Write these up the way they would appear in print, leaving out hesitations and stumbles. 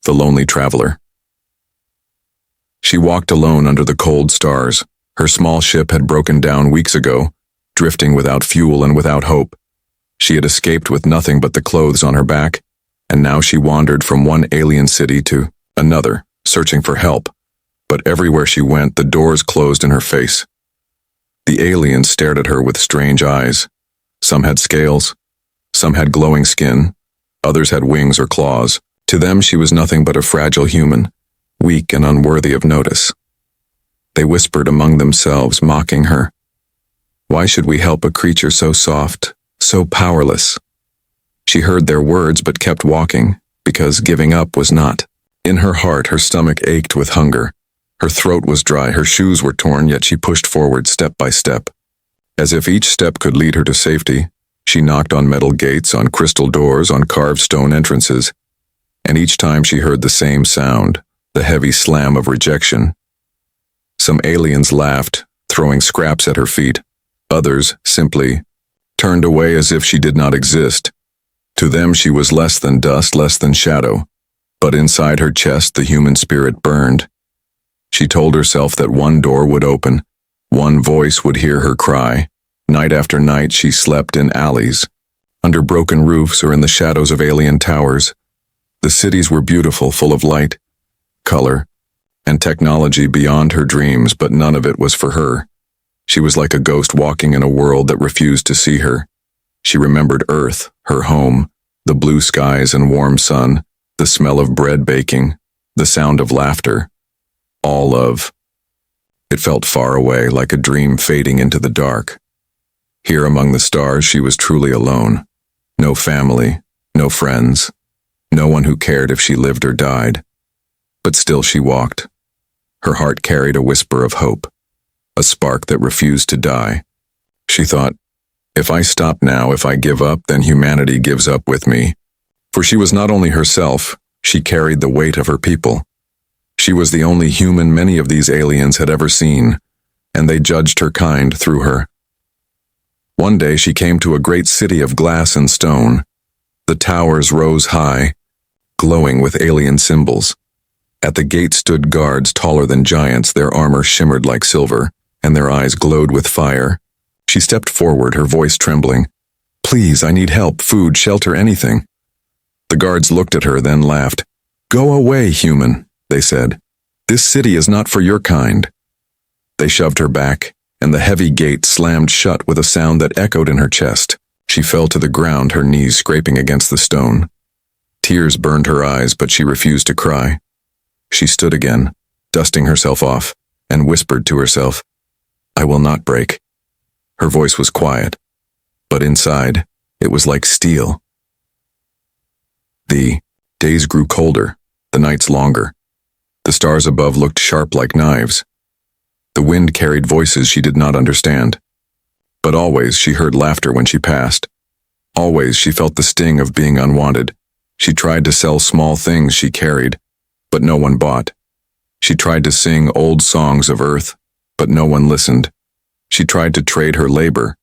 The lonely traveler. She walked alone under the cold stars. Her small ship had broken down weeks ago, drifting without fuel and without hope. She had escaped with nothing but the clothes on her back, and now she wandered from one alien city to another, searching for help. But everywhere she went, the doors closed in her face. The aliens stared at her with strange eyes. Some had scales, some had glowing skin, others had wings or claws. To them she was nothing but a fragile human, weak and unworthy of notice. They whispered among themselves, mocking her. Why should we help a creature so soft, so powerless? She heard their words but kept walking, because giving up was not. In her heart, her stomach ached with hunger. Her throat was dry, her shoes were torn, yet she pushed forward step by step. As if each step could lead her to safety, she knocked on metal gates, on crystal doors, on carved stone entrances, and each time she heard the same sound, the heavy slam of rejection. Some aliens laughed, throwing scraps at her feet. Others simply turned away as if she did not exist. To them she was less than dust, less than shadow, but inside her chest the human spirit burned. She told herself that one door would open, one voice would hear her cry. Night after night she slept in alleys, under broken roofs or in the shadows of alien towers. The cities were beautiful, full of light, color, and technology beyond her dreams, but none of it was for her. She was like a ghost walking in a world that refused to see her. She remembered Earth, her home, the blue skies and warm sun, the smell of bread baking, the sound of laughter. It felt far away, like a dream fading into the dark. Here among the stars she was truly alone. No family, no friends, no one who cared if she lived or died. But still she walked. Her heart carried a whisper of hope, a spark that refused to die. She thought, if I stop now, if I give up, then humanity gives up with me. For she was not only herself, she carried the weight of her people. She was the only human many of these aliens had ever seen, and they judged her kind through her. One day she came to a great city of glass and stone. The towers rose high, glowing with alien symbols. At the gate stood guards taller than giants, their armor shimmered like silver, and their eyes glowed with fire. She stepped forward, her voice trembling. Please, I need help, food, shelter, anything. The guards looked at her, then laughed. Go away, human, they said. This city is not for your kind. They shoved her back, and the heavy gate slammed shut with a sound that echoed in her chest. She fell to the ground, her knees scraping against the stone. Tears burned her eyes, but she refused to cry. She stood again, dusting herself off, and whispered to herself, I will not break. Her voice was quiet, but inside, it was like steel. The days grew colder, the nights longer. The stars above looked sharp like knives. The wind carried voices she did not understand. But always she heard laughter when she passed. Always she felt the sting of being unwanted. She tried to sell small things she carried, but no one bought. She tried to sing old songs of Earth, but no one listened. She tried to trade her labor,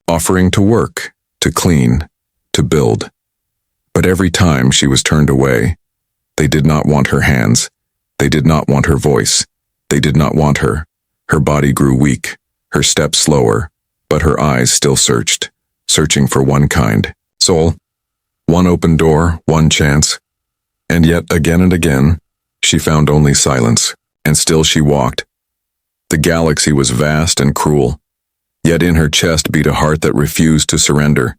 offering to work, to clean, to build. But every time she was turned away. They did not want her hands. They did not want her voice. They did not want her. Her body grew weak, her steps slower, but her eyes still searched, searching for one kind, soul, one open door, one chance. And yet, again and again, she found only silence, and still she walked. The galaxy was vast and cruel, yet in her chest beat a heart that refused to surrender.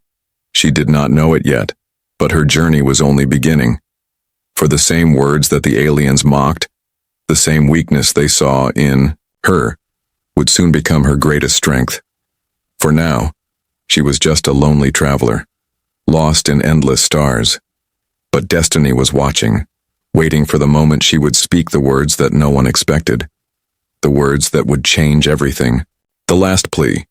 She did not know it yet, but her journey was only beginning. For the same words that the aliens mocked, the same weakness they saw in her, would soon become her greatest strength. For now, she was just a lonely traveler, lost in endless stars. But destiny was watching, waiting for the moment she would speak the words that no one expected, the words that would change everything, the last plea.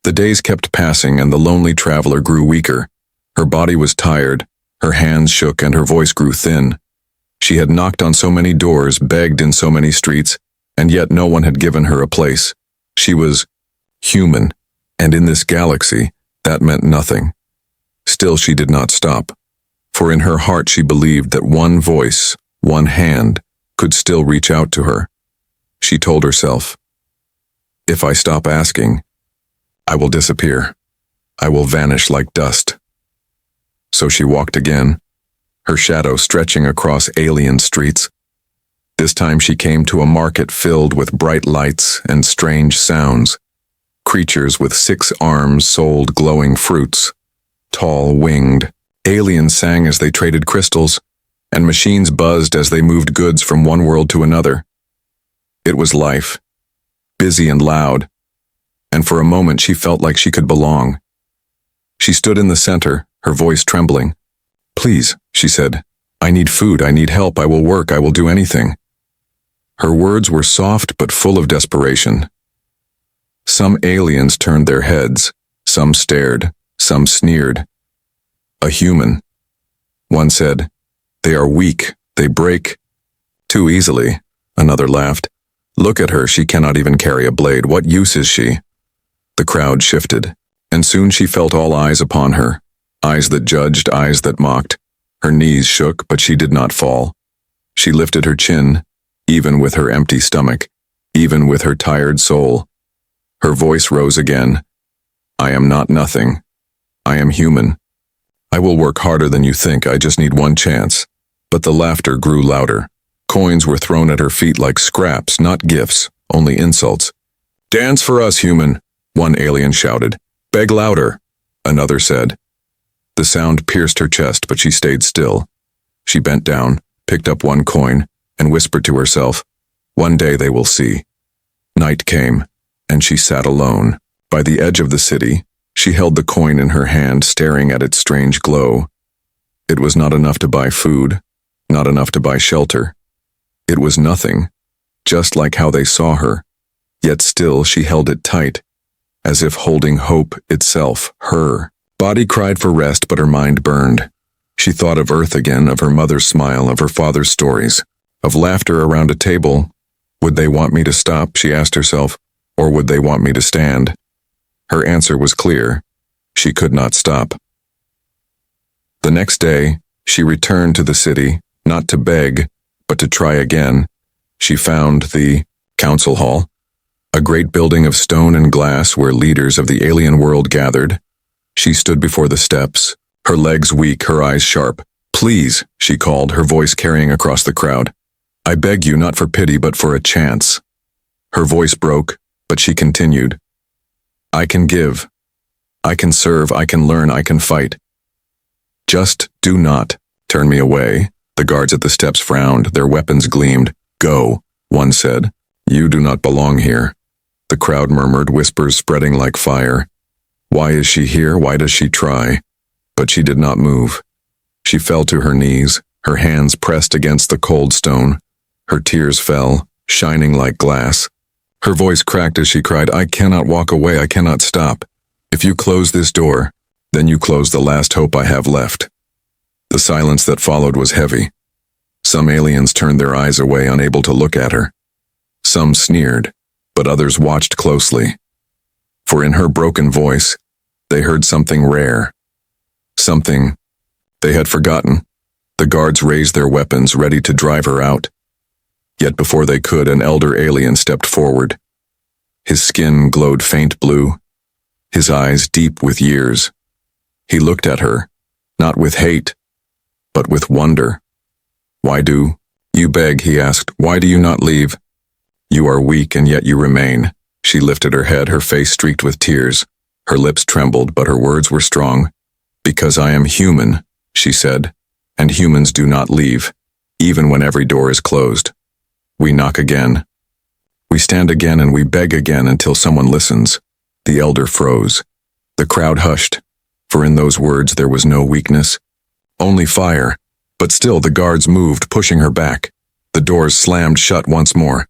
The days kept passing and the lonely traveler grew weaker. Her body was tired, her hands shook and her voice grew thin. She had knocked on so many doors, begged in so many streets, and yet no one had given her a place. She was human, and in this galaxy, that meant nothing. Still she did not stop. For in her heart she believed that one voice, one hand, could still reach out to her. She told herself, "If I stop asking, I will disappear. I will vanish like dust." So she walked again, her shadow stretching across alien streets. This time she came to a market filled with bright lights and strange sounds. Creatures with 6 arms sold glowing fruits. Tall, winged, aliens sang as they traded crystals, and machines buzzed as they moved goods from one world to another. It was life, busy and loud, and for a moment she felt like she could belong. She stood in the center, her voice trembling. "Please," she said, "I need food, I need help, I will work, I will do anything." Her words were soft but full of desperation. Some aliens turned their heads, some stared, some sneered. "A human," one said. "They are weak, they break too easily," another laughed. "Look at her, she cannot even carry a blade, what use is she?" The crowd shifted, and soon she felt all eyes upon her, eyes that judged, eyes that mocked. Her knees shook, but she did not fall. She lifted her chin, even with her empty stomach, even with her tired soul. Her voice rose again. "I am not nothing. I am human. I will work harder than you think, I just need one chance." But the laughter grew louder. Coins were thrown at her feet like scraps, not gifts, only insults. "Dance for us, human," one alien shouted. "Beg louder," another said. The sound pierced her chest, but she stayed still. She bent down, picked up one coin, and whispered to herself, "One day they will see." Night came, and she sat alone. By the edge of the city, she held the coin in her hand, staring at its strange glow. It was not enough to buy food, not enough to buy shelter. It was nothing, just like how they saw her. Yet still she held it tight, as if holding hope itself, her. Body cried for rest, but her mind burned. She thought of Earth again, of her mother's smile, of her father's stories, of laughter around a table. Would they want me to stop, she asked herself, or would they want me to stand? Her answer was clear. She could not stop. The next day, she returned to the city, not to beg, but to try again. She found the council hall, a great building of stone and glass where leaders of the alien world gathered. She stood before the steps, her legs weak, her eyes sharp. "Please," she called, her voice carrying across the crowd. "I beg you, not for pity, but for a chance." Her voice broke, but she continued. "I can give. I can serve, I can learn, I can fight. Just do not turn me away." The guards at the steps frowned, their weapons gleamed. "Go," one said. "You do not belong here." The crowd murmured, whispers spreading like fire. Why is she here? Why does she try? But she did not move. She fell to her knees, her hands pressed against the cold stone. Her tears fell, shining like glass. Her voice cracked as she cried, "I cannot walk away, I cannot stop. If you close this door, then you close the last hope I have left." The silence that followed was heavy. Some aliens turned their eyes away, unable to look at her. Some sneered, but others watched closely. For in her broken voice, they heard something rare. Something they had forgotten. The guards raised their weapons, ready to drive her out. Yet before they could, an elder alien stepped forward. His skin glowed faint blue, his eyes deep with years. He looked at her, not with hate, but with wonder. "Why do you beg?" he asked. "Why do you not leave? You are weak, and yet you remain." She lifted her head, her face streaked with tears. Her lips trembled, but her words were strong. "Because I am human," she said, "and humans do not leave, even when every door is closed. We knock again. We stand again and we beg again until someone listens." The elder froze. The crowd hushed, for in those words there was no weakness, only fire. But still the guards moved, pushing her back. The doors slammed shut once more.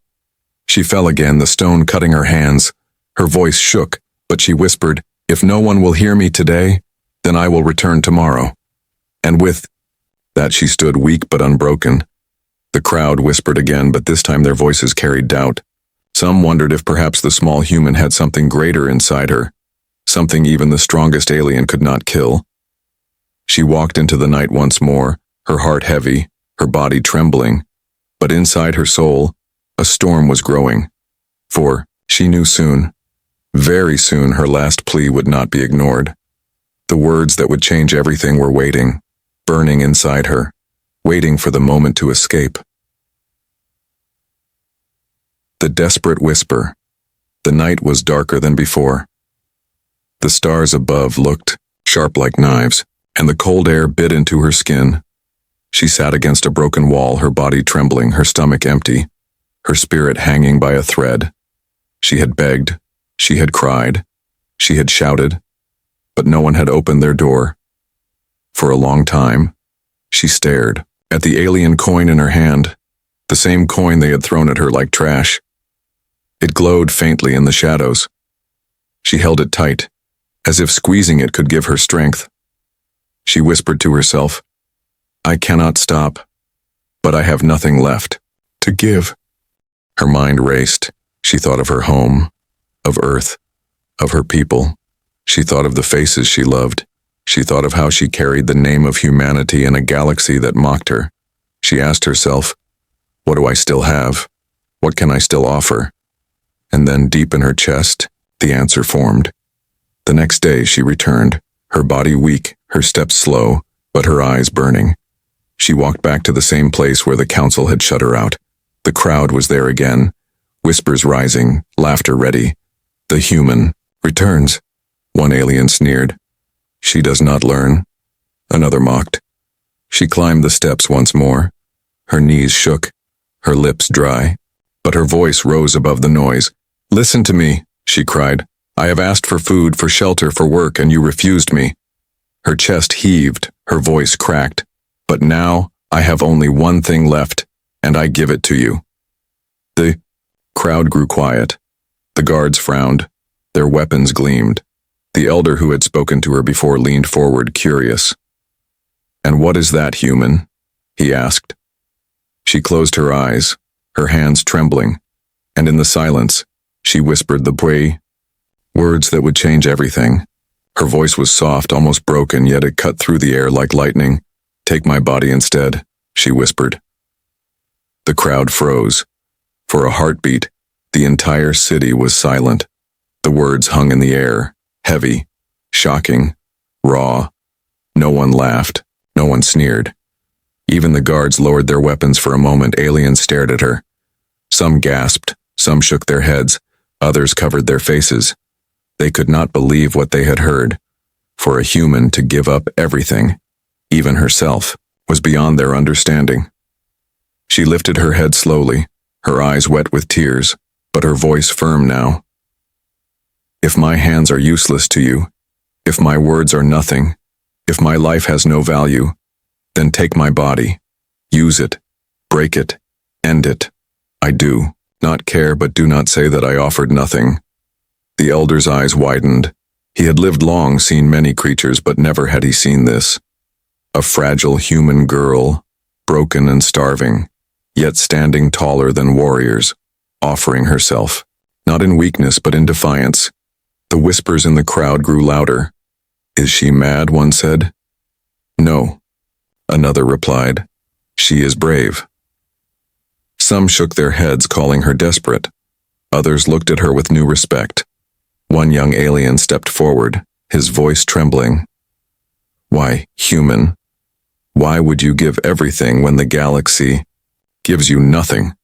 She fell again, the stone cutting her hands. Her voice shook, but she whispered, "If no one will hear me today, then I will return tomorrow." And with that she stood weak but unbroken. The crowd whispered again, but this time their voices carried doubt. Some wondered if perhaps the small human had something greater inside her, something even the strongest alien could not kill. She walked into the night once more, her heart heavy, her body trembling, but inside her soul, a storm was growing. For she knew soon, very soon, her last plea would not be ignored. The words that would change everything were waiting, burning inside her, waiting for the moment to escape. The desperate whisper. The night was darker than before. The stars above looked sharp like knives, and the cold air bit into her skin. She sat against a broken wall, her body trembling, her stomach empty, her spirit hanging by a thread. She had begged, she had cried, she had shouted, but no one had opened their door. For a long time, she stared at the alien coin in her hand, the same coin they had thrown at her like trash. It glowed faintly in the shadows. She held it tight, as if squeezing it could give her strength. She whispered to herself, "I cannot stop, but I have nothing left to give." Her mind raced. She thought of her home, of Earth, of her people. She thought of the faces she loved. She thought of how she carried the name of humanity in a galaxy that mocked her. She asked herself, "What do I still have? What can I still offer?" And then deep in her chest, the answer formed. The next day she returned, her body weak, her steps slow, but her eyes burning. She walked back to the same place where the council had shut her out. The crowd was there again, whispers rising, laughter ready. "The human returns," one alien sneered. "She does not learn," another mocked. She climbed the steps once more. Her knees shook, her lips dry, but her voice rose above the noise. "Listen to me," she cried. "I have asked for food, for shelter, for work, and you refused me." Her chest heaved, her voice cracked. "But now I have only one thing left, and I give it to you." The crowd grew quiet. The guards frowned. Their weapons gleamed. The elder who had spoken to her before leaned forward, curious. "And what is that, human?" he asked. She closed her eyes, her hands trembling, and in the silence, she whispered the plea, words that would change everything. Her voice was soft, almost broken, yet it cut through the air like lightning. "Take my body instead," she whispered. The crowd froze. For a heartbeat, the entire city was silent. The words hung in the air, heavy, shocking, raw. No one laughed, no one sneered. Even the guards lowered their weapons for a moment. Aliens stared at her. Some gasped, some shook their heads, others covered their faces. They could not believe what they had heard. For a human to give up everything, even herself, was beyond their understanding. She lifted her head slowly, her eyes wet with tears, but her voice firm now. "If my hands are useless to you, if my words are nothing, if my life has no value, then take my body, use it, break it, end it. I do not care, but do not say that I offered nothing." The elder's eyes widened. He had lived long, seen many creatures, but never had he seen this. A fragile human girl, broken and starving, yet standing taller than warriors, offering herself, not in weakness but in defiance. The whispers in the crowd grew louder. "Is she mad?" one said. "No," another replied. "She is brave." Some shook their heads, calling her desperate. Others looked at her with new respect. One young alien stepped forward, his voice trembling. "Why, human, why would you give everything when the galaxy gives you nothing?"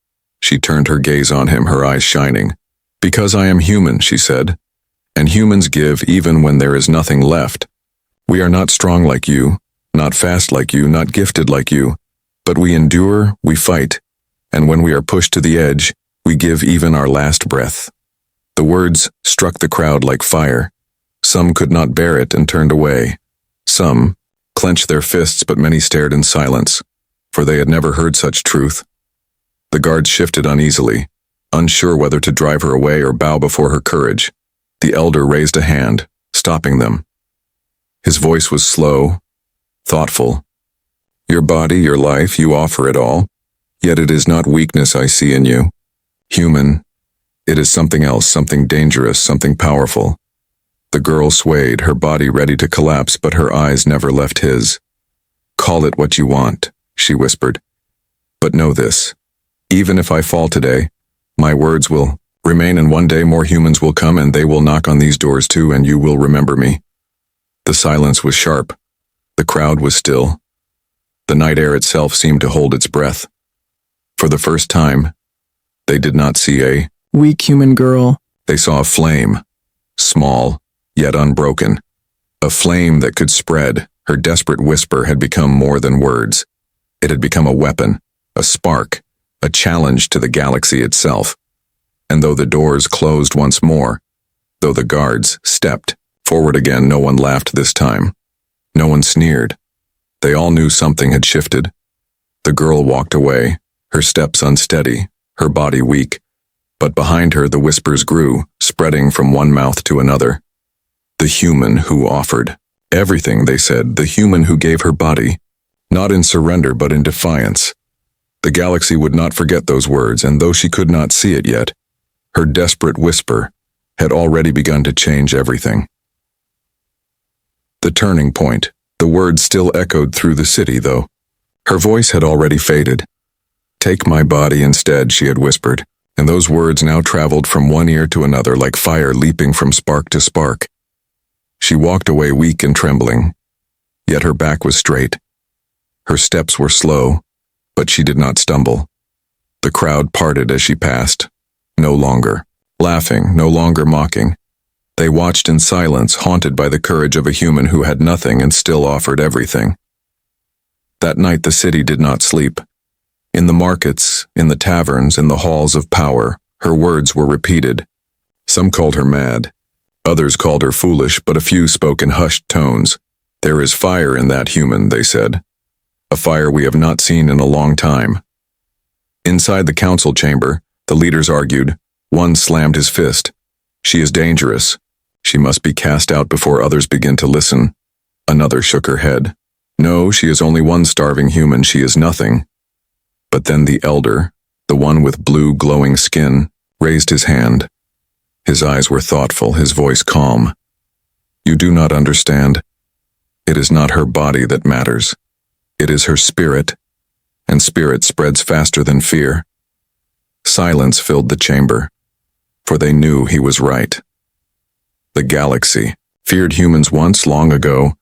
She turned her gaze on him, her eyes shining. "Because I am human," she said, "and humans give even when there is nothing left. We are not strong like you, not fast like you, not gifted like you, but we endure, we fight, and when we are pushed to the edge, we give even our last breath." The words struck the crowd like fire. Some could not bear it and turned away. Some clenched their fists, but many stared in silence, for they had never heard such truth. The guards shifted uneasily, unsure whether to drive her away or bow before her courage. The elder raised a hand, stopping them. His voice was slow, thoughtful. "Your body, your life, you offer it all, yet it is not weakness I see in you. Human, it is something else, something dangerous, something powerful." The girl swayed, her body ready to collapse, but her eyes never left his. "Call it what you want," she whispered. "But know this. Even if I fall today, my words will remain, and one day more humans will come and they will knock on these doors too, and you will remember me." The silence was sharp. The crowd was still. The night air itself seemed to hold its breath. For the first time, they did not see a weak human girl. They saw a flame, small, yet unbroken. A flame that could spread. Her desperate whisper had become more than words. It had become a weapon, a spark, a challenge to the galaxy itself. And though the doors closed once more, though the guards stepped forward again, no one laughed this time. No one sneered. They all knew something had shifted. The girl walked away, her steps unsteady, her body weak. But behind her the whispers grew, spreading from one mouth to another. The human who offered everything, they said, the human who gave her body, not in surrender but in defiance. The galaxy would not forget those words, and though she could not see it yet, her desperate whisper had already begun to change everything. The turning point. The words still echoed through the city, though. Her voice had already faded. "Take my body instead," she had whispered, and those words now traveled from one ear to another like fire leaping from spark to spark. She walked away weak and trembling, yet her back was straight. Her steps were slow, but she did not stumble. The crowd parted as she passed, no longer laughing, no longer mocking. They watched in silence, haunted by the courage of a human who had nothing and still offered everything. That night the city did not sleep. In the markets, in the taverns, in the halls of power, her words were repeated. Some called her mad. Others called her foolish, but a few spoke in hushed tones. "There is fire in that human," they said. "A fire we have not seen in a long time." Inside the council chamber, the leaders argued. One slammed his fist. "She is dangerous. She must be cast out before others begin to listen." Another shook her head. "No, she is only one starving human. She is nothing." But then the elder, the one with blue glowing skin, raised his hand. His eyes were thoughtful, his voice calm. "You do not understand. It is not her body that matters. It is her spirit, and spirit spreads faster than fear." Silence filled the chamber, for they knew he was right. The galaxy feared humans once, long ago,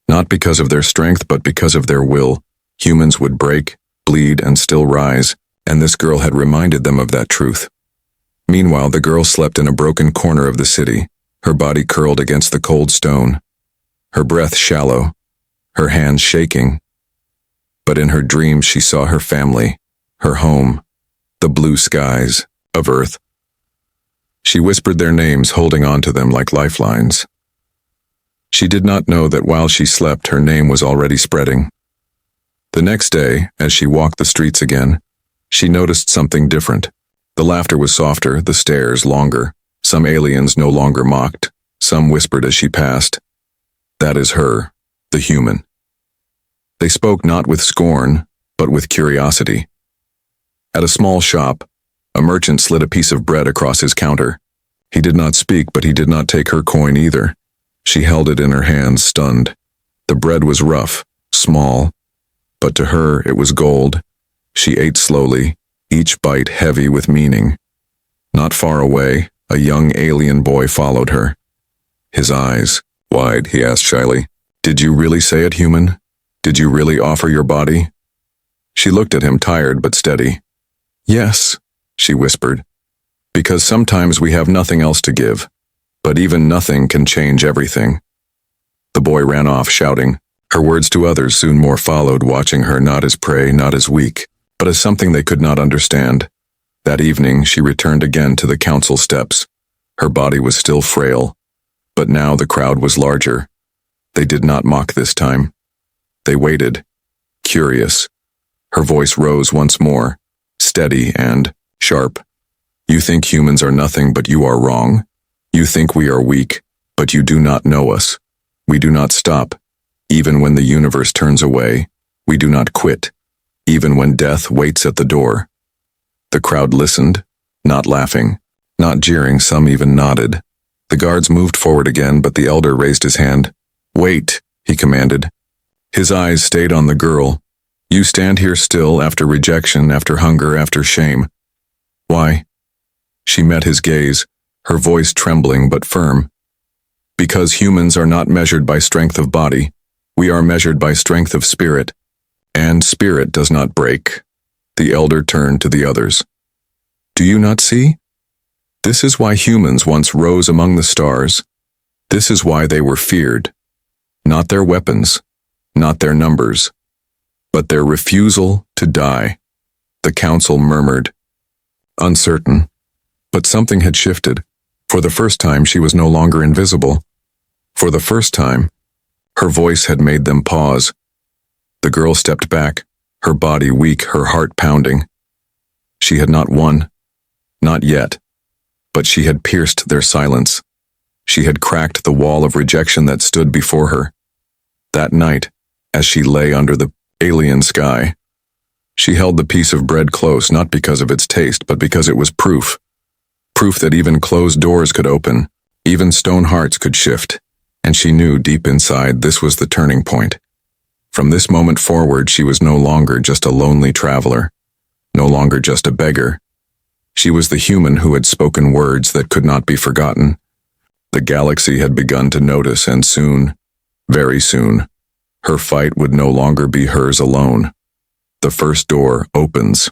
not because of their strength but because of their will. Humans would break, bleed, and still rise, and this girl had reminded them of that truth. Meanwhile, the girl slept in a broken corner of the city, her body curled against the cold stone, her breath shallow, her hands shaking. But in her dreams she saw her family, her home, the blue skies of Earth. She whispered their names, holding on to them like lifelines. She did not know that while she slept, her name was already spreading. The next day, as she walked the streets again, she noticed something different. The laughter was softer, the stares longer. Some aliens no longer mocked. Some whispered as she passed. "That is her, the human." They spoke not with scorn, but with curiosity. At a small shop, a merchant slid a piece of bread across his counter. He did not speak, but he did not take her coin either. She held it in her hands, stunned. The bread was rough, small, but to her it was gold. She ate slowly, each bite heavy with meaning. Not far away, a young alien boy followed her. His eyes wide, he asked shyly, "Did you really say it, human? Did you really offer your body?" She looked at him, tired but steady. "Yes," she whispered, "because sometimes we have nothing else to give, but even nothing can change everything." The boy ran off, shouting. Her words to others soon more followed, watching her not as prey, not as weak, but as something they could not understand. That evening she returned again to the council steps. Her body was still frail, but now the crowd was larger. They did not mock this time. They waited, curious. Her voice rose once more, steady and sharp. "You think humans are nothing, but you are wrong. You think we are weak, but you do not know us. We do not stop. Even when the universe turns away, we do not quit. Even when death waits at the door." The crowd listened, not laughing, not jeering, some even nodded. The guards moved forward again, but the elder raised his hand. "Wait," he commanded. His eyes stayed on the girl. "You stand here still after rejection, after hunger, after shame." "Why?" She met his gaze, her voice trembling but firm. "Because humans are not measured by strength of body. We are measured by strength of spirit. And spirit does not break." The elder turned to the others. "Do you not see? This is why humans once rose among the stars. This is why they were feared. Not their weapons, not their numbers, but their refusal to die." The council murmured, uncertain. But something had shifted. For the first time, she was no longer invisible. For the first time, her voice had made them pause. The girl stepped back, her body weak, her heart pounding. She had not won. Not yet. But she had pierced their silence. She had cracked the wall of rejection that stood before her. That night, as she lay under the alien sky, she held the piece of bread close, not because of its taste, but because it was proof. Proof that even closed doors could open, even stone hearts could shift. And she knew deep inside this was the turning point. From this moment forward, she was no longer just a lonely traveler, no longer just a beggar. She was the human who had spoken words that could not be forgotten. The galaxy had begun to notice, and soon, very soon, her fight would no longer be hers alone. The first door opens.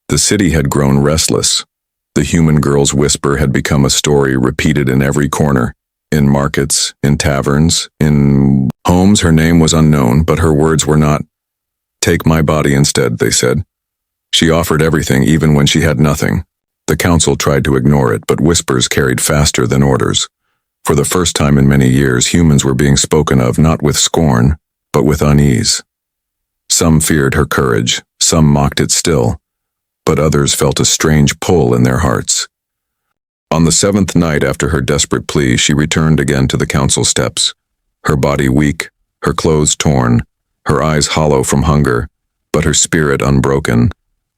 The city had grown restless. The human girl's whisper had become a story repeated in every corner. In markets, in taverns, in homes. Her name was unknown, but her words were not. "Take my body instead," they said. She offered everything, even when she had nothing. The council tried to ignore it, but whispers carried faster than orders. For the first time in many years, humans were being spoken of not with scorn, but with unease. Some feared her courage, some mocked it still, but others felt a strange pull in their hearts. On the 7th night after her desperate plea, she returned again to the council steps, her body weak, her clothes torn, her eyes hollow from hunger, but her spirit unbroken.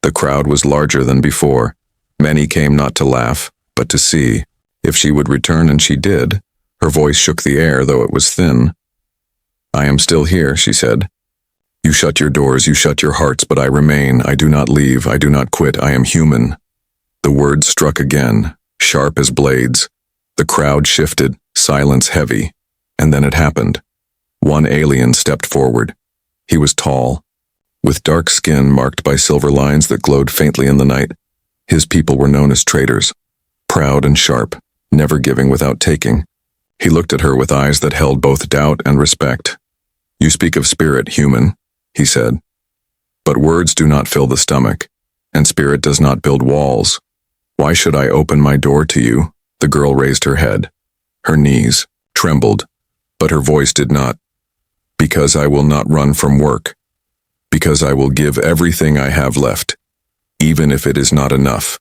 The crowd was larger than before. Many came not to laugh, but to see. If she would return, and she did. Her voice shook the air, though it was thin. "I am still here," she said. "You shut your doors, you shut your hearts, but I remain. I do not leave, I do not quit, I am human." The words struck again, sharp as blades. The crowd shifted, silence heavy. And then it happened. One alien stepped forward. He was tall, with dark skin marked by silver lines that glowed faintly in the night. His people were known as traitors, proud and sharp, never giving without taking. He looked at her with eyes that held both doubt and respect. "You speak of spirit, human," he said. "But words do not fill the stomach, and spirit does not build walls. Why should I open my door to you?" The girl raised her head. Her knees trembled, but her voice did not. "Because I will not run from work. Because I will give everything I have left, even if it is not enough.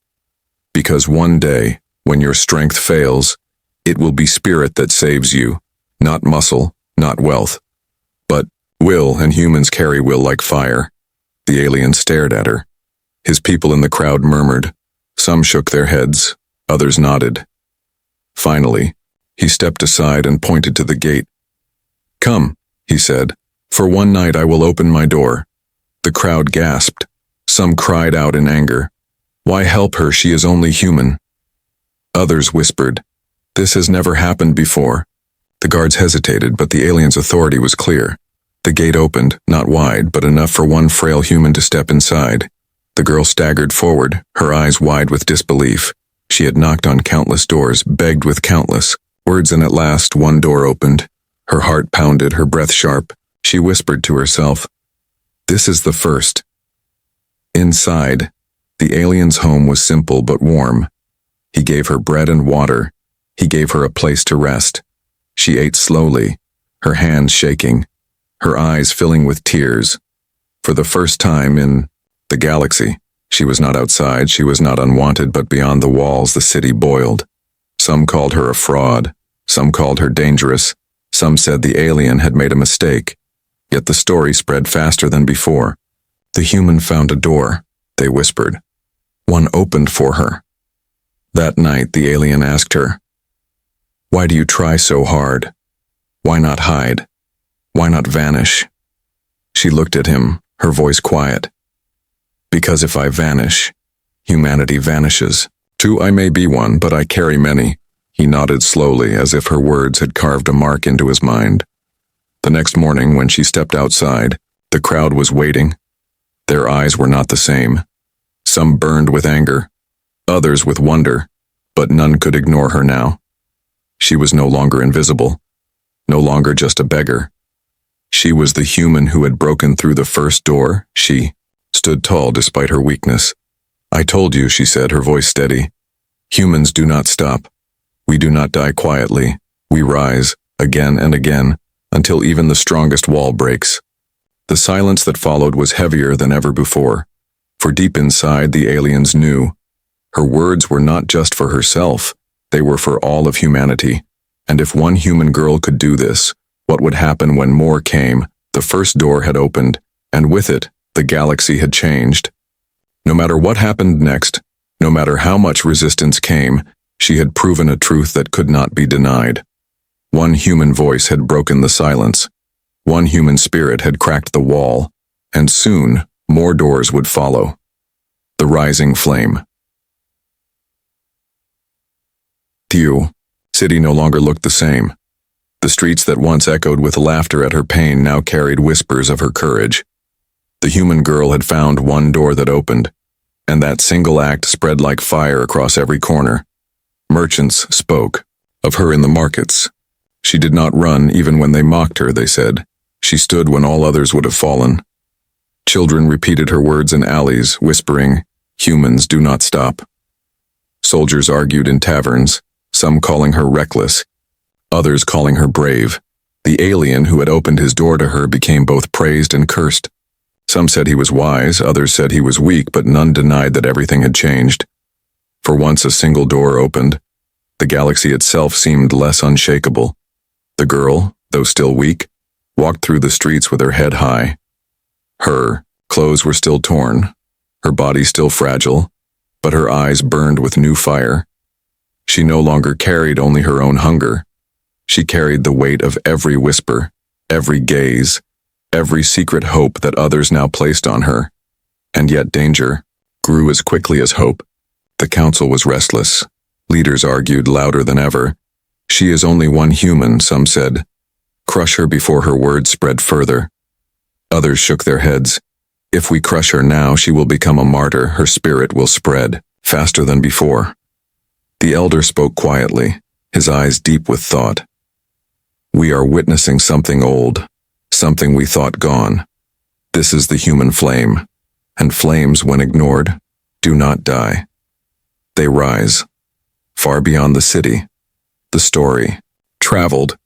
Because one day, when your strength fails, it will be spirit that saves you, not muscle, not wealth. But will, and humans carry will like fire." The alien stared at her. His people in the crowd murmured. Some shook their heads, others nodded. Finally, he stepped aside and pointed to the gate. "Come," he said. "For one night I will open my door." The crowd gasped. Some cried out in anger. "Why help her? She is only human." Others whispered, "This has never happened before." The guards hesitated, but the alien's authority was clear. The gate opened, not wide, but enough for one frail human to step inside. The girl staggered forward, her eyes wide with disbelief. She had knocked on countless doors, begged with countless words, and at last one door opened. Her heart pounded, her breath sharp. She whispered to herself, "This is the first." Inside, the alien's home was simple but warm. He gave her bread and water. He gave her a place to rest. She ate slowly, her hands shaking, her eyes filling with tears. For the first time in the galaxy, she was not outside, she was not unwanted, but beyond the walls the city boiled. Some called her a fraud, some called her dangerous, some said the alien had made a mistake. Yet the story spread faster than before. "The human found a door," they whispered. One opened for her. That night the alien asked her, Why do you try so hard? Why not hide? Why not vanish? She looked at him, her voice quiet. Because if I vanish, humanity vanishes. True, I may be one, but I carry many. He nodded slowly, as if her words had carved a mark into his mind. The next morning, when she stepped outside, the crowd was waiting. Their eyes were not the same. Some burned with anger, others with wonder, but none could ignore her now. She was no longer invisible, no longer just a beggar. She was the human who had broken through the first door. She stood tall despite her weakness. I told you, she said, her voice steady. Humans do not stop. We do not die quietly. We rise, again and again, until even the strongest wall breaks. The silence that followed was heavier than ever before, for deep inside the aliens knew. Her words were not just for herself, they were for all of humanity. And if one human girl could do this, what would happen when more came? The first door had opened, and with it, the galaxy had changed. No matter what happened next, no matter how much resistance came, she had proven a truth that could not be denied. One human voice had broken the silence. One human spirit had cracked the wall, and soon more doors would follow. The rising flame. Tew. City no longer looked the same. The streets that once echoed with laughter at her pain now carried whispers of her courage. The human girl had found one door that opened, and that single act spread like fire across every corner. Merchants spoke of her in the markets. She did not run even when they mocked her, they said. She stood when all others would have fallen. Children repeated her words in alleys, whispering, "Humans do not stop." Soldiers argued in taverns, some calling her reckless, others calling her brave. The alien who had opened his door to her became both praised and cursed. Some said he was wise, others said he was weak, but none denied that everything had changed. For once a single door opened, the galaxy itself seemed less unshakable. The girl, though still weak, walked through the streets with her head high. Her clothes were still torn, her body still fragile, but her eyes burned with new fire. She no longer carried only her own hunger. She carried the weight of every whisper, every gaze, every secret hope that others now placed on her. And yet danger grew as quickly as hope. The council was restless. Leaders argued louder than ever. She is only one human, some said. Crush her before her words spread further. Others shook their heads. If we crush her now, she will become a martyr. Her spirit will spread faster than before. The elder spoke quietly, his eyes deep with thought. We are witnessing something old, something we thought gone. This is the human flame, and flames, when ignored, do not die. They rise, far beyond the city. The story traveled.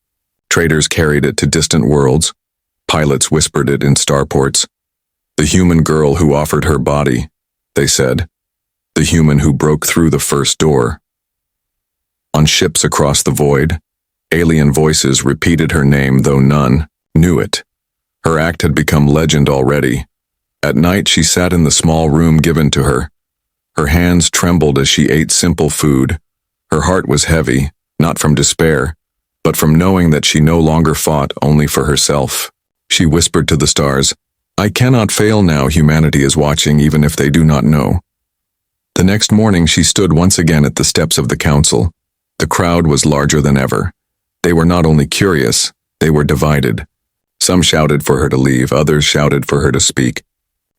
Traders carried it to distant worlds. Pilots whispered it in starports. The human girl who offered her body, they said. The human who broke through the first door. On ships across the void, alien voices repeated her name, though none knew it. Her act had become legend already. At night she sat in the small room given to her. Her hands trembled as she ate simple food. Her heart was heavy, not from despair, but from knowing that she no longer fought only for herself. She whispered to the stars, I cannot fail now. Humanity is watching, even if they do not know. The next morning she stood once again at the steps of the council. The crowd was larger than ever. They were not only curious, they were divided. Some shouted for her to leave, others shouted for her to speak.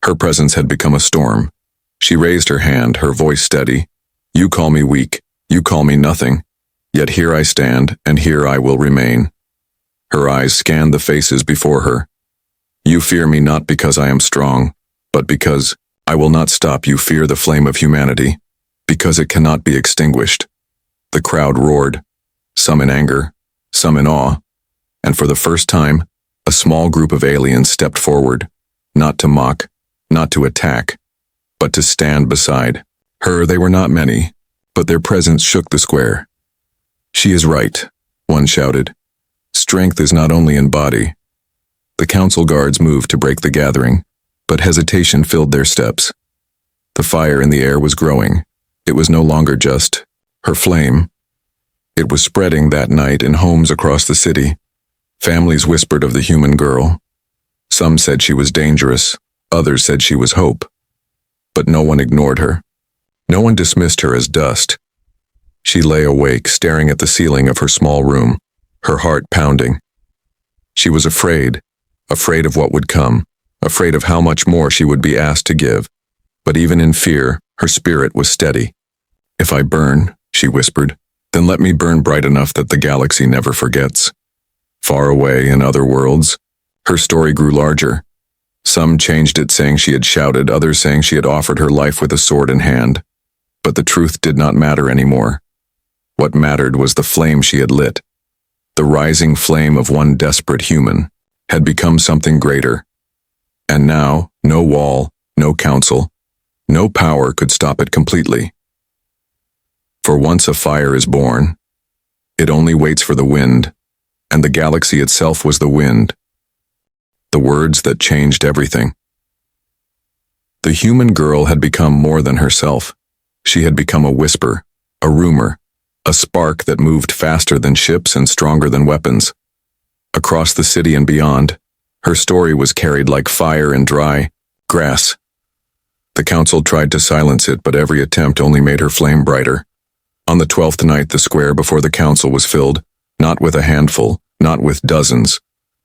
Her presence had become a storm. She raised her hand, her voice steady. You call me weak, you call me nothing. Yet here I stand, and here I will remain. Her eyes scanned the faces before her. You fear me not because I am strong, but because I will not stop. You fear the flame of humanity, because it cannot be extinguished. The crowd roared, some in anger, some in awe, and for the first time, a small group of aliens stepped forward, not to mock, not to attack, but to stand beside her. They were not many, but their presence shook the square. She is right, one shouted. Strength is not only in body. The council guards moved to break the gathering, but hesitation filled their steps. The fire in the air was growing. It was no longer just her flame. It was spreading that night in homes across the city. Families whispered of the human girl. Some said she was dangerous, others said she was hope. But no one ignored her. No one dismissed her as dust. She lay awake, staring at the ceiling of her small room, her heart pounding. She was afraid of what would come, afraid of how much more she would be asked to give. But even in fear, her spirit was steady. "If I burn," she whispered, "then let me burn bright enough that the galaxy never forgets." Far away in other worlds, her story grew larger. Some changed it saying she had shouted, others saying she had offered her life with a sword in hand. But the truth did not matter anymore. What mattered was the flame she had lit. The rising flame of one desperate human had become something greater. And now, no wall, no council, no power could stop it completely. For once a fire is born, it only waits for the wind, and the galaxy itself was the wind. The words that changed everything. The human girl had become more than herself. She had become a whisper, a rumor, a spark that moved faster than ships and stronger than weapons. Across the city and beyond, her story was carried like fire in dry grass. The council tried to silence it, but every attempt only made her flame brighter. On the 12th night, the square before the council was filled, not with a handful, not with dozens,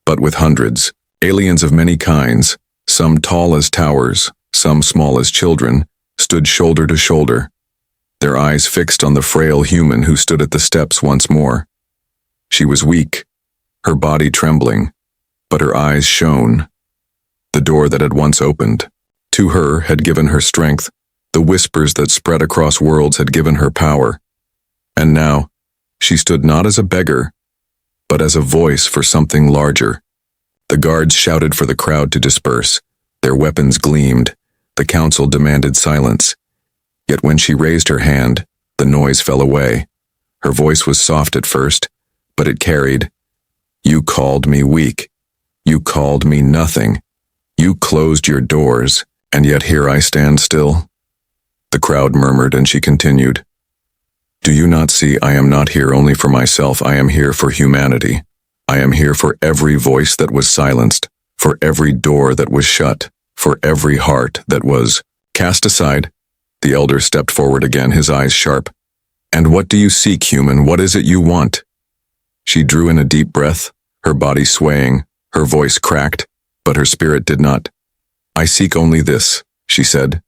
but with hundreds, aliens of many kinds, some tall as towers, some small as children, stood shoulder to shoulder, their eyes fixed on the frail human who stood at the steps once more. She was weak, her body trembling, but her eyes shone. The door that had once opened to her had given her strength. The whispers that spread across worlds had given her power. And now, she stood not as a beggar, but as a voice for something larger. The guards shouted for the crowd to disperse. Their weapons gleamed. The council demanded silence. Yet when she raised her hand, the noise fell away. Her voice was soft at first, but it carried. "You called me weak. You called me nothing. You closed your doors, and yet here I stand still." The crowd murmured, and she continued. "Do you not see I am not here only for myself, I am here for humanity. I am here for every voice that was silenced, for every door that was shut, for every heart that was cast aside." The elder stepped forward again, his eyes sharp. "And what do you seek, human? What is it you want?" She drew in a deep breath, her body swaying, her voice cracked, but her spirit did not. "I seek only this," she said.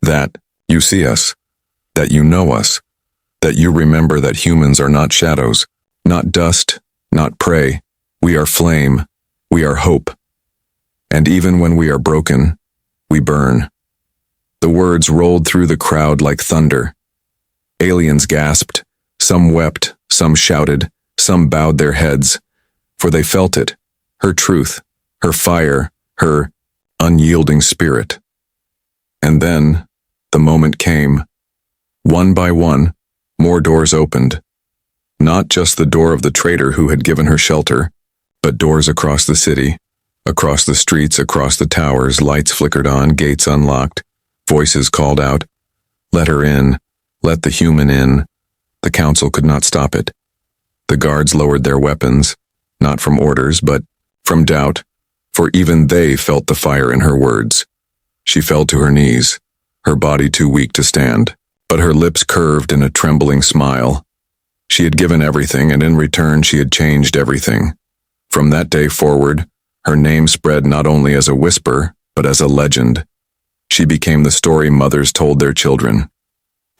"That you see us, that you know us, that you remember that humans are not shadows, not dust, not prey. We are flame, we are hope. And even when we are broken, we burn." The words rolled through the crowd like thunder. Aliens gasped, some wept, some shouted, some bowed their heads, for they felt it, her truth, her fire, her unyielding spirit. And then, the moment came. One by one, more doors opened. Not just the door of the traitor who had given her shelter, but doors across the city, across the streets, across the towers. Lights flickered on, gates unlocked. Voices called out, "Let her in, let the human in." The council could not stop it. The guards lowered their weapons, not from orders, but from doubt, for even they felt the fire in her words. She fell to her knees, her body too weak to stand, but her lips curved in a trembling smile. She had given everything, and in return she had changed everything. From that day forward, her name spread not only as a whisper, but as a legend. She became the story mothers told their children,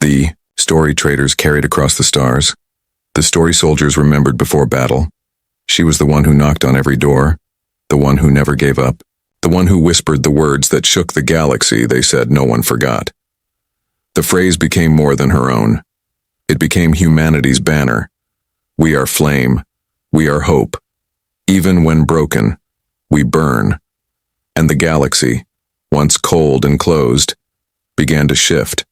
the story traders carried across the stars, the story soldiers remembered before battle. She was the one who knocked on every door, the one who never gave up, the one who whispered the words that shook the galaxy they said no one forgot. The phrase became more than her own. It became humanity's banner. We are flame. We are hope. Even when broken, we burn. And the galaxy, once cold and closed, began to shift.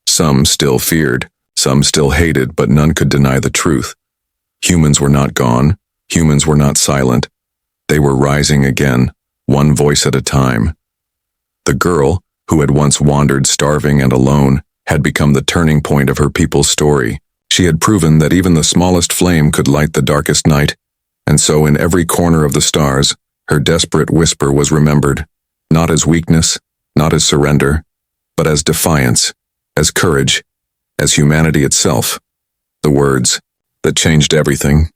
Some still feared, some still hated, but none could deny the truth. Humans were not gone. Humans were not silent. They were rising again, one voice at a time. The girl, who had once wandered starving and alone, had become the turning point of her people's story. She had proven that even the smallest flame could light the darkest night, and so in every corner of the stars, her desperate whisper was remembered, not as weakness, not as surrender, but as defiance, as courage, as humanity itself. The words that changed everything.